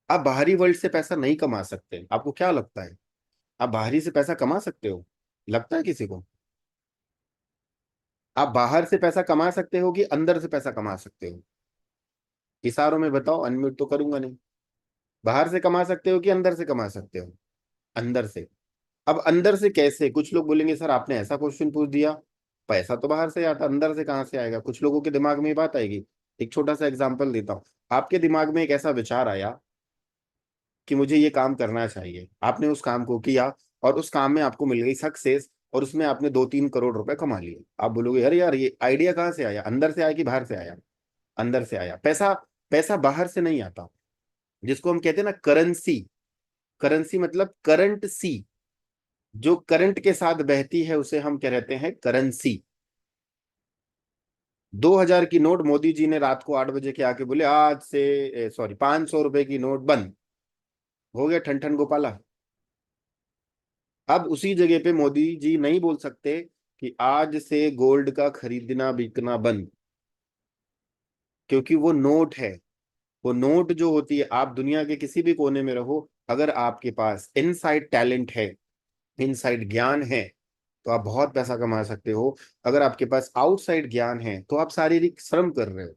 आप बाहरी वर्ल्ड से पैसा नहीं कमा सकते, आपको क्या लगता है? आप बाहरी से पैसा कमा सकते हो? लगता है किसी को? आप बाहर से पैसा कमा सकते हो कि अंदर से पैसा कमा सकते हो? इशारों में बताओ, अनम्यूट तो करूंगा नहीं। बाहर से कमा सकते हो कि अंदर से कमा सकते हो? अंदर से। अब अंदर से कैसे? कुछ लोग बोलेंगे सर आपने ऐसा क्वेश्चन पूछ दिया, पैसा तो बाहर से आता, अंदर से कहाँ से आएगा? कुछ लोगों के दिमाग में ये बात आएगी। एक छोटा सा एग्जांपल देता हूँ। आपके दिमाग में एक ऐसा विचार आया कि मुझे ये काम करना चाहिए, आपने उस काम को किया और उस काम में आपको मिल गई सक्सेस, और उसमें आपने 2-3 करोड़ रुपए कमा लिए। आप बोलोगे अरे यार ये आइडिया कहाँ से आया? अंदर से आया कि बाहर से आया? अंदर से आया। पैसा, पैसा बाहर से नहीं आता। जिसको हम कहते हैं ना करेंसी, करेंसी मतलब करंट सी, जो करंट के साथ बहती है उसे हम कह रहते हैं करेंसी। 2000 की नोट मोदी जी ने रात को 8 बजे के आके बोले आज से, सॉरी, 500 रुपए की नोट बंद। हो गया ठन ठन गोपाला। अब उसी जगह पे मोदी जी नहीं बोल सकते कि आज से गोल्ड का खरीदना बिकना बंद, क्योंकि वो नोट है। वो नोट जो होती है, आप दुनिया के किसी भी कोने में रहो, अगर आपके पास इनसाइड टैलेंट है, इनसाइड ज्ञान है, तो आप बहुत पैसा कमा सकते हो। अगर आपके पास आउटसाइड ज्ञान है तो आप शारीरिक श्रम कर रहे हो।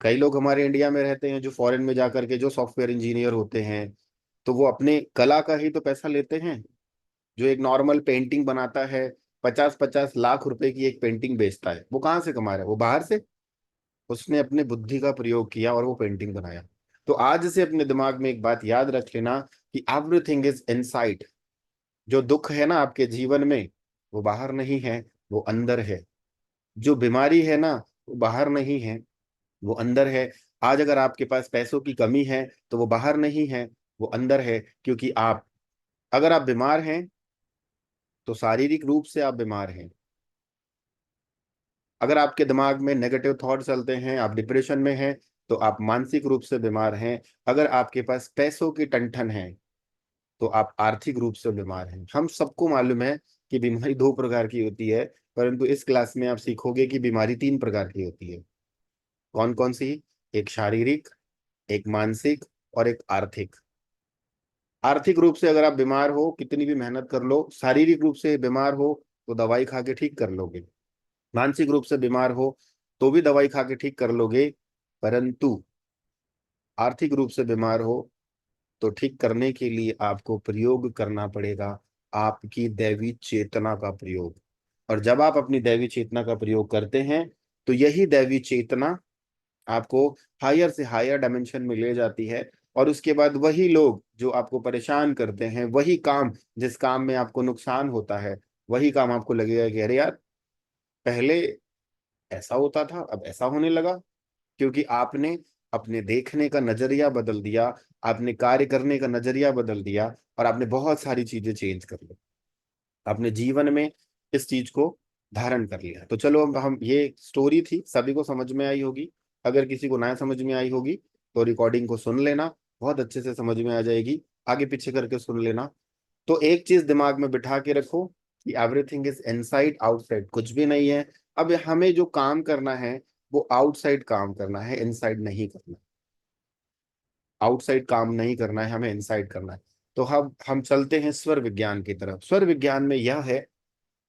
कई लोग हमारे इंडिया में रहते हैं जो फॉरेन में जाकर के जो सॉफ्टवेयर इंजीनियर होते हैं, तो वो अपने कला का ही तो पैसा लेते हैं। जो एक नॉर्मल पेंटिंग बनाता है, 50-50 लाख रुपए की एक पेंटिंग बेचता है, वो कहाँ से कमा रहा है? वो बाहर से। उसने अपने बुद्धि का प्रयोग किया और वो पेंटिंग बनाया। तो आज से अपने दिमाग में एक बात याद रख लेना कि एवरीथिंग इज इनसाइड। जो दुख है ना आपके जीवन में, वो बाहर नहीं है, वो अंदर है। जो बीमारी है ना, वो बाहर नहीं है, वो अंदर है। आज अगर आपके पास पैसों की कमी है तो वो बाहर नहीं है, वो अंदर है। क्योंकि आप, अगर आप बीमार हैं तो शारीरिक रूप से आप बीमार हैं। अगर आपके दिमाग में नेगेटिव थॉट चलते हैं, आप डिप्रेशन में हैं, तो आप मानसिक रूप से बीमार हैं। अगर आपके पास पैसों की टंठन है तो आप आर्थिक रूप से बीमार हैं। हम सबको मालूम है कि बीमारी 2 प्रकार की होती है, परंतु इस क्लास में आप सीखोगे कि बीमारी 3 प्रकार की होती है। कौन कौन सी? एक शारीरिक, एक मानसिक और एक आर्थिक। आर्थिक रूप से अगर आप बीमार हो, कितनी भी मेहनत कर लो, शारीरिक रूप से बीमार हो तो दवाई खा के ठीक कर लोगे। मानसिक रूप से बीमार हो तो भी दवाई खा के ठीक कर लोगे। परंतु आर्थिक रूप से बीमार हो तो ठीक करने के लिए आपको प्रयोग करना पड़ेगा, आपकी दैवी चेतना का प्रयोग। और जब आप अपनी दैवी चेतना का प्रयोग करते हैं, तो यही दैवी चेतना आपको हायर से हायर डायमेंशन में ले जाती है। और उसके बाद वही लोग जो आपको परेशान करते हैं, वही काम, जिस काम में आपको नुकसान होता है, वही काम आपको लगेगा कि अरे यार, पहले ऐसा होता था अब ऐसा होने लगा। क्योंकि आपने अपने देखने का नजरिया बदल दिया, आपने कार्य करने का नजरिया बदल दिया, और आपने बहुत सारी चीजें चेंज कर ली अपने जीवन में। इस चीज को धारण कर लिया। तो चलो, अब हम, ये स्टोरी थी, सभी को समझ में आई होगी। अगर किसी को ना समझ में आई होगी तो रिकॉर्डिंग को सुन लेना, बहुत अच्छे से समझ में आ जाएगी। आगे पीछे करके सुन लेना। तो एक चीज दिमाग में बिठा के रखो कि एवरीथिंग इज इनसाइड, आउटसाइड कुछ भी नहीं है। अब हमें जो काम करना है वो आउटसाइड काम करना है, इनसाइड नहीं करना। आउटसाइड काम नहीं करना है, हमें इनसाइड करना है। तो हम चलते हैं स्वर विज्ञान की तरफ। स्वर विज्ञान में यह है,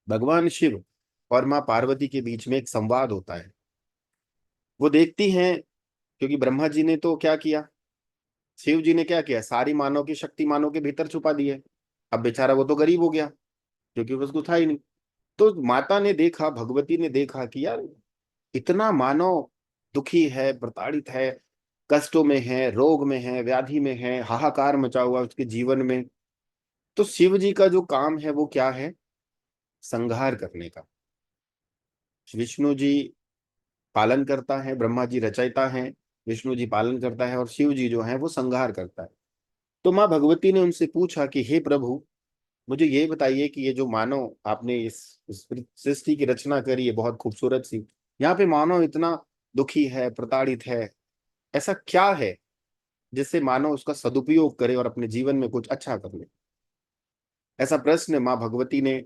भगवान शिव और माँ पार्वती के बीच में एक संवाद होता है। वो देखती हैं, क्योंकि ब्रह्मा जी ने तो क्या किया, शिव जी ने क्या किया, सारी मानव की शक्ति मानव के भीतर छुपा दी है। अब बेचारा वो तो गरीब हो गया, क्योंकि उसको था ही नहीं। तो माता ने देखा, भगवती ने देखा कि यार, इतना मानव दुखी है, प्रताड़ित है, कष्टों में है, रोग में है, व्याधि में है, हाहाकार मचा हुआ है उसके जीवन में। तो शिव जी का जो काम है वो क्या है? संहार करने का। विष्णु जी पालन करता है, ब्रह्मा जी रचयिता है, विष्णु जी पालन करता है, और शिव जी जो है वो संहार करता है। तो माँ भगवती ने उनसे पूछा कि हे प्रभु, मुझे ये बताइए कि ये जो मानव आपने इस सृष्टि की रचना करी है बहुत खूबसूरत सी, यहाँ पे मानव इतना दुखी है, प्रताड़ित है, ऐसा क्या है जिससे मानव उसका सदुपयोग करे और अपने जीवन में कुछ अच्छा कर ले? ऐसा प्रश्न माँ भगवती ने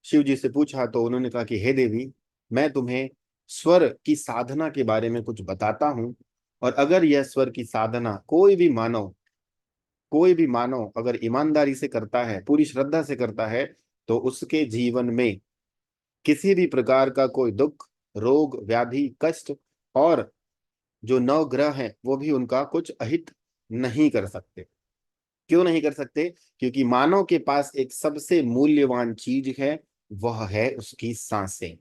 शिव जी से पूछा। तो उन्होंने कहा कि हे देवी, मैं तुम्हें स्वर की साधना के बारे में कुछ बताता हूँ, और अगर यह स्वर की साधना कोई भी मानव कोई भी मानव अगर ईमानदारी से करता है, पूरी श्रद्धा से करता है, तो उसके जीवन में किसी भी प्रकार का कोई दुख, रोग, व्याधि, कष्ट और जो नौ ग्रह हैं वो भी उनका कुछ अहित नहीं कर सकते। क्यों नहीं कर सकते? क्योंकि मानव के पास एक सबसे मूल्यवान चीज है, वह है उसकी सांसें,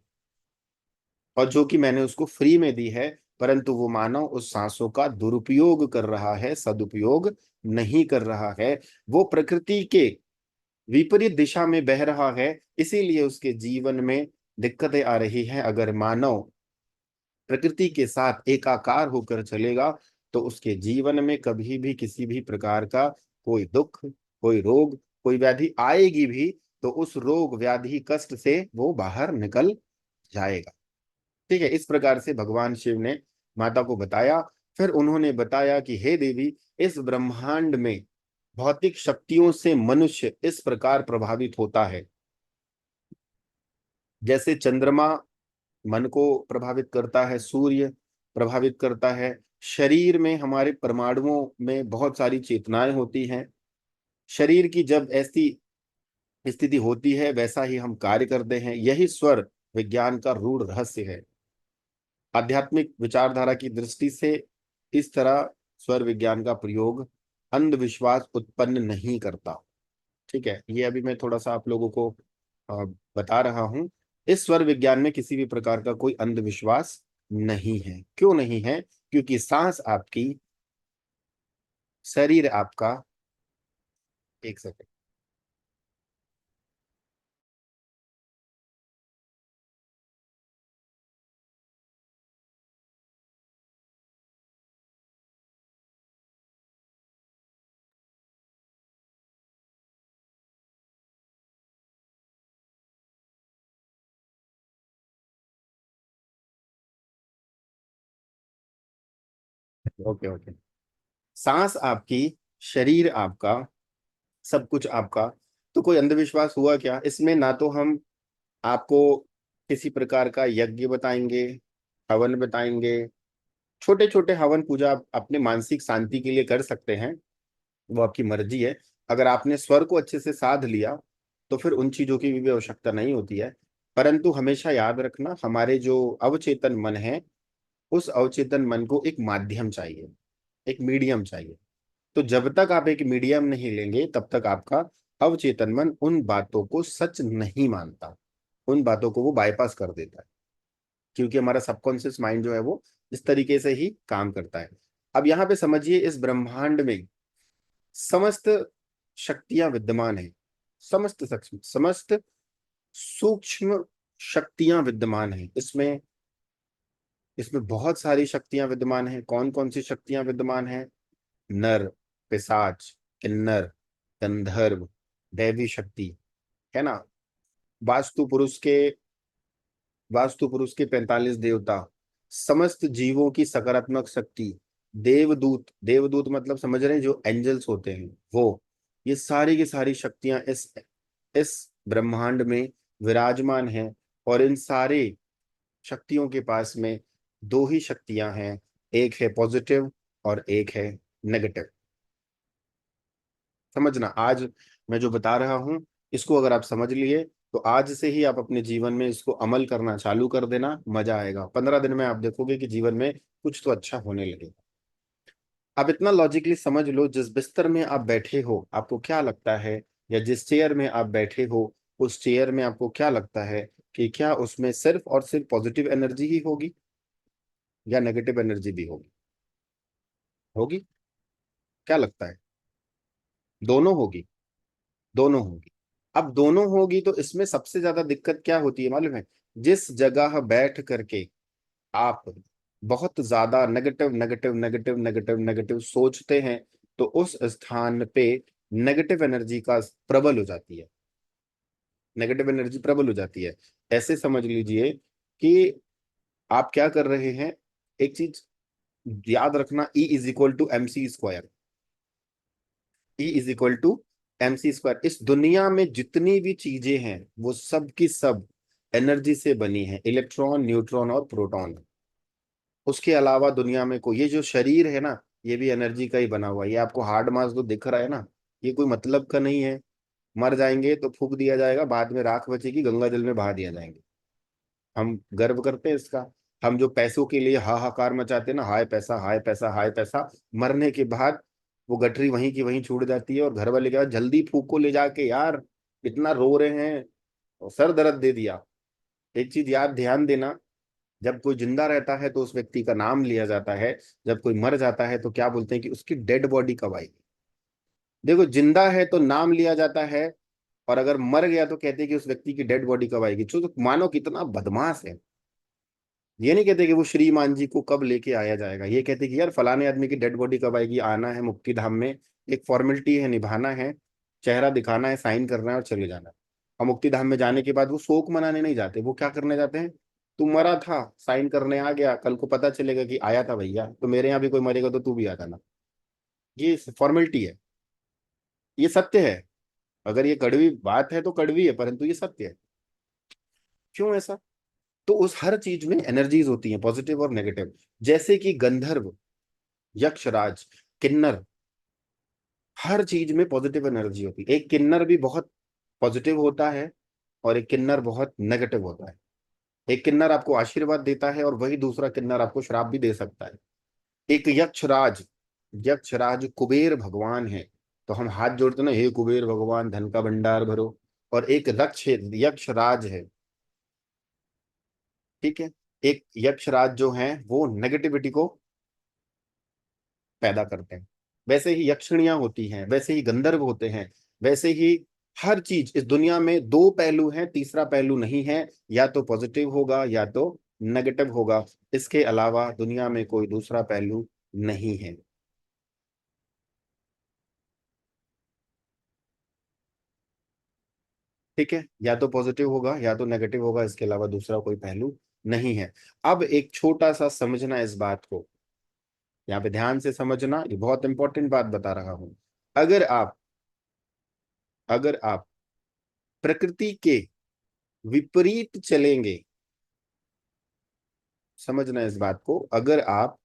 और जो कि मैंने उसको फ्री में दी है, परंतु वो मानव उस सांसों का दुरुपयोग कर रहा है, सदुपयोग नहीं कर रहा है। वो प्रकृति के विपरीत दिशा में बह रहा है, इसीलिए उसके जीवन में दिक्कतें आ रही हैं। अगर मानव प्रकृति के साथ एकाकार होकर चलेगा, तो उसके जीवन में कभी भी किसी भी प्रकार का कोई दुख, कोई रोग, कोई व्याधि आएगी भी, तो उस रोग, व्याधि, कष्ट से वो बाहर निकल जाएगा। ठीक है, इस प्रकार से भगवान शिव ने माता को बताया। फिर उन्होंने बताया कि हे देवी, इस ब्रह्मांड में भौतिक शक्तियों से मनुष्य इस प्रकार प्रभावित होता है, जैसे चंद्रमा मन को प्रभावित करता है, सूर्य प्रभावित करता है, शरीर में हमारे परमाणुओं में बहुत सारी चेतनाएं होती हैं। शरीर की जब ऐसी स्थिति होती है, वैसा ही हम कार्य करते हैं। यही स्वर विज्ञान का रूढ़ रहस्य है। आध्यात्मिक विचारधारा की दृष्टि से इस तरह स्वर विज्ञान का प्रयोग अंधविश्वास उत्पन्न नहीं करता। ठीक है, ये अभी मैं थोड़ा सा आप लोगों को अ, बता रहा हूं। इस स्वर विज्ञान में किसी भी प्रकार का कोई अंधविश्वास नहीं है। क्यों नहीं है? क्योंकि सांस आपकी, शरीर आपका, एक सेकंड, ओके ओके। सांस आपकी, शरीर आपका, सब कुछ आपका। तो कोई अंधविश्वास हुआ क्या इसमें? ना तो हम आपको किसी प्रकार का यज्ञ बताएंगे, हवन बताएंगे। छोटे छोटे हवन पूजा आप अपने मानसिक शांति के लिए कर सकते हैं, वो आपकी मर्जी है। अगर आपने स्वर को अच्छे से साध लिया, तो फिर उन चीजों की भी आवश्यकता नहीं होती है। परंतु हमेशा याद रखना, हमारे जो अवचेतन मन है, उस अवचेतन मन को एक माध्यम चाहिए, एक मीडियम चाहिए। तो जब तक आप एक मीडियम नहीं लेंगे, तब तक आपका अवचेतन मन उन बातों को सच नहीं मानता, उन बातों को वो बाईपास कर देता है। क्योंकि हमारा सबकॉन्शियस माइंड जो है वो इस तरीके से ही काम करता है। अब यहाँ पे समझिए, इस ब्रह्मांड में समस्त शक्तियां विद्यमान है, समस्त सूक्ष्म शक्तियां विद्यमान है। इसमें इसमें बहुत सारी शक्तियां विद्यमान है। कौन कौन सी शक्तियां विद्यमान है? नर, पिशाच, किन्नर, गंधर्व, दैवी शक्ति, है ना। वास्तु पुरुष के वास्तु पुरुष के 45 देवता, समस्त जीवों की सकारात्मक शक्ति, देवदूत, देवदूत मतलब समझ रहे हैं, जो एंजल्स होते हैं वो, ये सारी की सारी शक्तियां इस ब्रह्मांड में विराजमान हैं। और इन सारे शक्तियों के पास में दो ही शक्तियां हैं, एक है पॉजिटिव और एक है नेगेटिव। समझना, आज मैं जो बता रहा हूं, इसको अगर आप समझ लिए, तो आज से ही आप अपने जीवन में इसको अमल करना चालू कर देना। मजा आएगा। 15 दिन में आप देखोगे कि जीवन में कुछ तो अच्छा होने लगेगा। आप इतना लॉजिकली समझ लो, जिस बिस्तर में आप बैठे हो, आपको क्या लगता है, या जिस चेयर में आप बैठे हो, उस चेयर में आपको क्या लगता है कि क्या उसमें सिर्फ और सिर्फ पॉजिटिव एनर्जी ही होगी, या नेगेटिव एनर्जी भी होगी? होगी? क्या लगता है? दोनों होगी? दोनों होगी। अब दोनों होगी, तो इसमें सबसे ज्यादा दिक्कत क्या होती है मालूम है? जिस जगह बैठ करके आप बहुत ज्यादा negative negative negative negative negative सोचते हैं, तो उस स्थान पे नेगेटिव एनर्जी का प्रबल हो जाती है, नेगेटिव एनर्जी प्रबल हो जाती है। ऐसे समझ लीजिए कि आप क्या कर रहे हैं। एक चीज याद रखना, E = MC²। E = MC²। इस दुनिया में जितनी भी चीजें हैं, वो सब की सब एनर्जी से बनी है, इलेक्ट्रॉन, न्यूट्रॉन और प्रोटॉन। उसके अलावा दुनिया में कोई, ये जो शरीर है ना, ये भी एनर्जी का ही बना हुआ है। ये आपको हार्ड मास जो दिख रहा है ना, ये कोई मतलब का नहीं है। मर जाएंगे तो फूक दिया जाएगा, बाद में राख बचेगी, गंगा जल में बहा दिया जाएंगे। हम गर्व करते हैं इसका। हम जो पैसों के लिए हाहाकार मचाते हैं ना, हाय पैसा हाय पैसा हाय पैसा, मरने के बाद वो गठरी वहीं की वहीं छूट जाती है, और घर वाले क्या, जल्दी फूको ले जाके यार, इतना रो रहे हैं, और सर दर्द दे दिया। एक चीज याद ध्यान देना, जब कोई जिंदा रहता है तो उस व्यक्ति का नाम लिया जाता है, जब कोई मर जाता है तो क्या बोलते हैं कि उसकी डेड बॉडी कब आएगी। देखो, जिंदा है तो नाम लिया जाता है, और अगर मर गया तो कहते हैं कि उस व्यक्ति की डेड बॉडी कब आएगी। तो मानो कितना बदमाश है। ये नहीं कहते कि वो श्रीमान जी को कब लेके आया जाएगा, ये कहते कि यार फलाने आदमी की डेड बॉडी कब आएगी, आना है मुक्ति धाम में, एक फॉर्मेलिटी है, निभाना है, चेहरा दिखाना है, साइन करना है और चले जाना है। और मुक्ति धाम में जाने के बाद वो शोक मनाने नहीं जाते, वो क्या करने जाते हैं, तू मरा था, साइन करने आ गया, कल को पता चलेगा कि आया था भैया, तो मेरे यहाँ भी कोई मरेगा तो तू भी आ जाना। ये फॉर्मेलिटी है, ये सत्य है। अगर ये कड़वी बात है तो कड़वी है, परंतु ये सत्य है। क्यों ऐसा? तो उस हर चीज में एनर्जीज होती हैं, पॉजिटिव और नेगेटिव। जैसे कि गंधर्व, यक्षराज, किन्नर, हर चीज में पॉजिटिव एनर्जी होती है। एक किन्नर भी बहुत पॉजिटिव होता है, और एक किन्नर बहुत नेगेटिव होता है। एक किन्नर आपको आशीर्वाद देता है, और वही दूसरा किन्नर आपको श्राप भी दे सकता है। एक यक्षराज, यक्षराज कुबेर भगवान है, तो हम हाथ जोड़ते ना, हे कुबेर भगवान धन का भंडार भरो। और एक रक्ष यक्षराज है, ठीक है। एक यक्षराज जो है वो नेगेटिविटी को पैदा करते हैं। वैसे ही यक्षिणियां होती हैं, वैसे ही गंधर्व होते हैं, वैसे ही हर चीज इस दुनिया में दो पहलू हैं, तीसरा पहलू नहीं है। या तो पॉजिटिव होगा या तो नेगेटिव होगा, इसके अलावा दुनिया में कोई दूसरा पहलू नहीं है। ठीक है, या तो पॉजिटिव होगा या तो नेगेटिव होगा, इसके अलावा दूसरा कोई पहलू नहीं है। अब एक छोटा सा समझना इस बात को, यहाँ पे ध्यान से समझना, ये बहुत इंपॉर्टेंट बात बता रहा हूं। अगर आप अगर आप प्रकृति के विपरीत चलेंगे, समझना इस बात को, अगर आप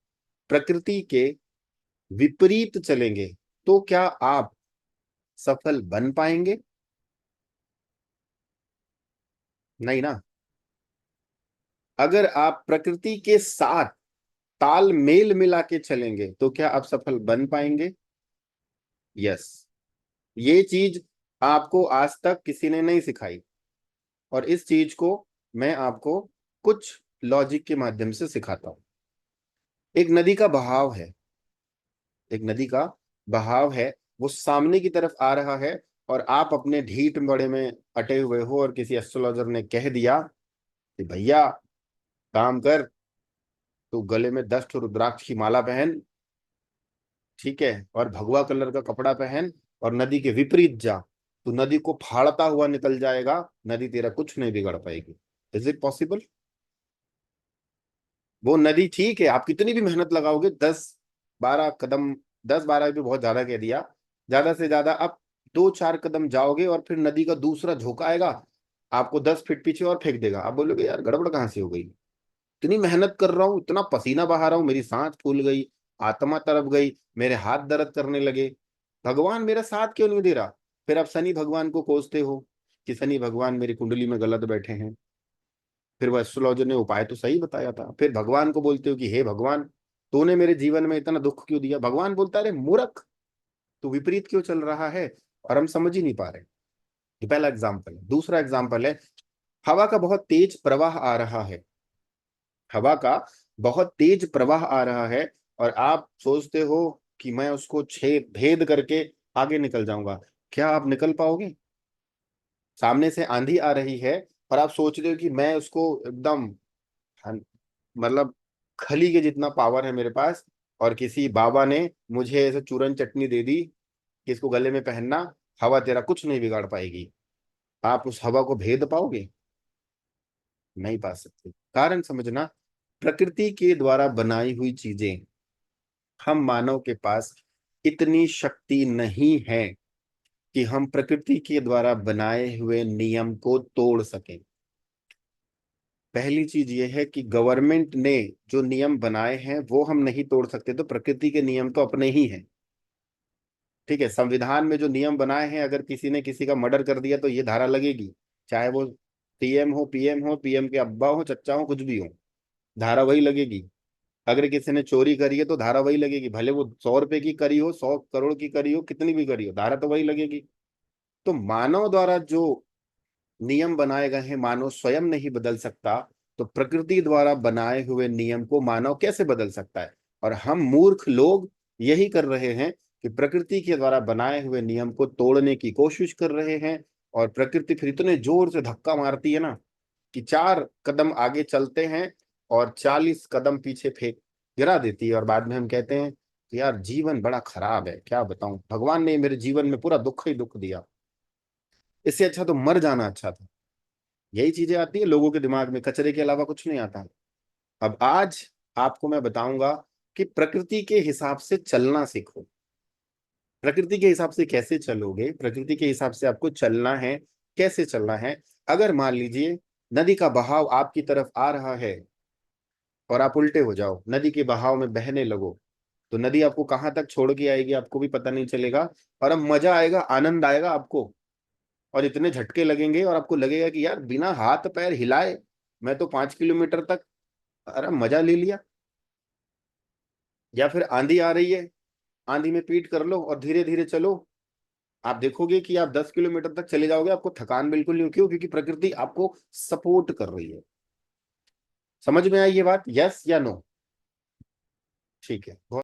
प्रकृति के विपरीत चलेंगे तो क्या आप सफल बन पाएंगे? नहीं ना। अगर आप प्रकृति के साथ ताल मेल मिला के चलेंगे तो क्या आप सफल बन पाएंगे? यस। ये चीज आपको आज तक किसी ने नहीं सिखाई, और इस चीज को मैं आपको कुछ लॉजिक के माध्यम से सिखाता हूं। एक नदी का बहाव है, एक नदी का बहाव है, वो सामने की तरफ आ रहा है, और आप अपने ढीठ बड़े में अटे हुए हो, और किसी एस्ट्रोलॉजर ने कह दिया कि भैया काम कर, तू गले में 10 रुद्राक्ष की माला पहन, ठीक है, और भगवा कलर का कपड़ा पहन, और नदी के विपरीत जा, तू नदी को फाड़ता हुआ निकल जाएगा, नदी तेरा कुछ नहीं बिगड़ पाएगी। Is it possible? वो नदी, ठीक है, आप कितनी भी मेहनत लगाओगे, 10-12 कदम, 10-12 भी बहुत ज्यादा कह दिया, ज्यादा से ज्यादा आप 2-4 कदम जाओगे, और फिर नदी का दूसरा झोंका आएगा, आपको 10 फीट पीछे और फेंक देगा। आप बोलोगे यार गड़बड़ कहाँ से हो गई, इतनी मेहनत कर रहा हूँ, इतना पसीना बहा रहा हूँ, मेरी सांस फूल गई, आत्मा तरफ गई, मेरे हाथ दर्द करने लगे, भगवान मेरा साथ क्यों नहीं दे रहा? फिर आप शनि भगवान को कोसते हो कि शनि भगवान मेरी कुंडली में गलत बैठे हैं। फिर वो एस्ट्रोलॉजर ने उपाय तो सही बताया था, फिर भगवान को बोलते हो कि हे भगवान, तूने मेरे जीवन में इतना दुख क्यों दिया? भगवान बोलता है, अरे मूर्ख, तू विपरीत क्यों चल रहा है? और हम समझ ही नहीं पा रहे। ये पहला एग्जाम्पल है। दूसरा एग्जाम्पल है, हवा का बहुत तेज प्रवाह आ रहा है, हवा का बहुत तेज प्रवाह आ रहा है, और आप सोचते हो कि मैं उसको छेद भेद करके आगे निकल जाऊंगा। क्या आप निकल पाओगे? सामने से आंधी आ रही है, और आप सोच रहे हो कि मैं उसको एकदम, मतलब खली के जितना पावर है मेरे पास, और किसी बाबा ने मुझे ऐसे चूरन चटनी दे दी कि इसको गले में पहनना, हवा तेरा कुछ नहीं बिगाड़ पाएगी। आप उस हवा को भेद पाओगे? नहीं पा सकते। कारण समझना, प्रकृति के द्वारा बनाई हुई चीजें, हम मानव के पास इतनी शक्ति नहीं है कि हम प्रकृति के द्वारा बनाए हुए नियम को तोड़ सकें। पहली चीज ये है कि गवर्नमेंट ने जो नियम बनाए हैं वो हम नहीं तोड़ सकते, तो प्रकृति के नियम तो अपने ही हैं। ठीक है, संविधान में जो नियम बनाए हैं, अगर किसी ने किसी का मर्डर कर दिया तो ये धारा लगेगी, चाहे वो सीएम हो, पीएम हो, पीएम के अब्बा हो, चच्चा हो, कुछ भी हो, धारा वही लगेगी। अगर किसी ने चोरी करी है तो धारा वही लगेगी, भले वो 100 रुपए की करी हो, 100 करोड़ की करी हो, कितनी भी करी हो, धारा तो वही लगेगी। तो मानव द्वारा जो नियम बनाए गए हैं मानव स्वयं नहीं बदल सकता, तो प्रकृति द्वारा बनाए हुए नियम को मानव कैसे बदल सकता है? और हम मूर्ख लोग यही कर रहे हैं कि प्रकृति के द्वारा बनाए हुए नियम को तोड़ने की कोशिश कर रहे हैं। और प्रकृति फिर इतने जोर से धक्का मारती है ना कि 4 कदम आगे चलते हैं और 40 कदम पीछे फेंक गिरा देती है। और बाद में हम कहते हैं कि यार जीवन बड़ा खराब है, क्या बताऊं, भगवान ने मेरे जीवन में पूरा दुख ही दुख दिया, इससे अच्छा तो मर जाना अच्छा था। यही चीजें आती है लोगों के दिमाग में, कचरे के अलावा कुछ नहीं आता है। अब आज आपको मैं बताऊंगा कि प्रकृति के हिसाब से चलना सीखो। प्रकृति के हिसाब से कैसे चलोगे, प्रकृति के हिसाब से आपको चलना है, कैसे चलना है? अगर मान लीजिए नदी का बहाव आपकी तरफ आ रहा है और आप उल्टे हो जाओ, नदी के बहाव में बहने लगो, तो नदी आपको कहाँ तक छोड़ के आएगी आपको भी पता नहीं चलेगा। और अब मजा आएगा, आनंद आएगा आपको, और इतने झटके लगेंगे और आपको लगेगा कि यार बिना हाथ पैर हिलाए मैं तो 5 किलोमीटर तक, अरे मजा ले लिया। या फिर आंधी आ रही है, आंधी में पीठ कर लो और धीरे धीरे चलो, आप देखोगे कि आप 10 किलोमीटर तक चले जाओगे, आपको थकान बिल्कुल नहीं। क्यों? क्योंकि प्रकृति आपको सपोर्ट कर रही है। समझ में आई ये बात, यस या नो? ठीक है, बहुत